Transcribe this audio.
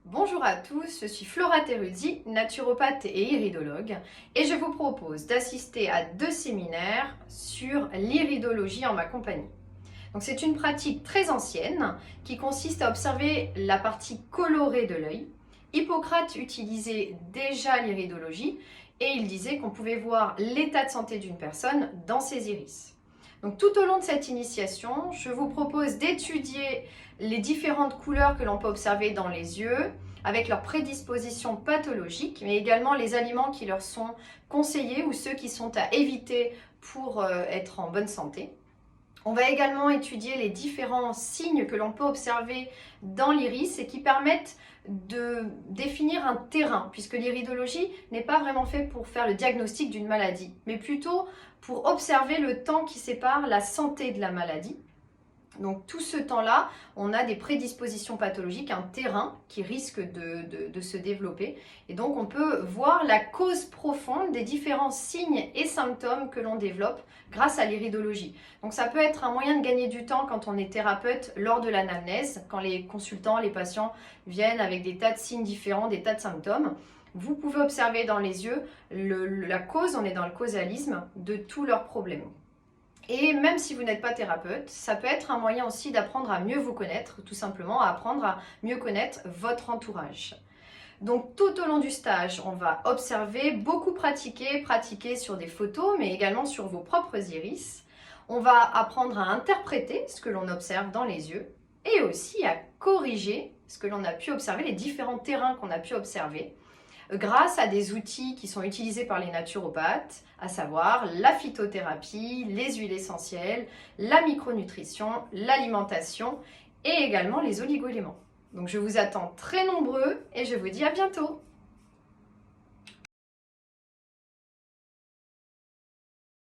Bonjour à tous, je suis Flora Teruzzi, naturopathe et iridologue, et je vous propose d'assister à 2 séminaires sur l'iridologie en ma compagnie. Donc c'est une pratique très ancienne qui consiste à observer la partie colorée de l'œil. Hippocrate utilisait déjà l'iridologie et il disait qu'on pouvait voir l'état de santé d'une personne dans ses iris. Donc tout au long de cette initiation, je vous propose d'étudier les différentes couleurs que l'on peut observer dans les yeux, avec leurs prédispositions pathologiques, mais également les aliments qui leur sont conseillés ou ceux qui sont à éviter pour être en bonne santé. On va également étudier les différents signes que l'on peut observer dans l'iris et qui permettent de définir un terrain, puisque l'iridologie n'est pas vraiment fait pour faire le diagnostic d'une maladie, mais plutôt pour observer le temps qui sépare la santé de la maladie. Donc tout ce temps-là, on a des prédispositions pathologiques, un terrain qui risque de se développer. Et donc on peut voir la cause profonde des différents signes et symptômes que l'on développe grâce à l'iridologie. Donc ça peut être un moyen de gagner du temps quand on est thérapeute lors de l'anamnèse, quand les consultants, les patients viennent avec des tas de signes différents, des tas de symptômes. Vous pouvez observer dans les yeux la cause, on est dans le causalisme, de tous leurs problèmes. Et même si vous n'êtes pas thérapeute, ça peut être un moyen aussi d'apprendre à mieux vous connaître, tout simplement à apprendre à mieux connaître votre entourage. Donc tout au long du stage, on va observer, beaucoup pratiquer sur des photos, mais également sur vos propres iris. On va apprendre à interpréter ce que l'on observe dans les yeux et aussi à corriger ce que l'on a pu observer, les différents terrains qu'on a pu observer, grâce à des outils qui sont utilisés par les naturopathes, à savoir la phytothérapie, les huiles essentielles, la micronutrition, l'alimentation et également les oligo-éléments. Donc je vous attends très nombreux et je vous dis à bientôt.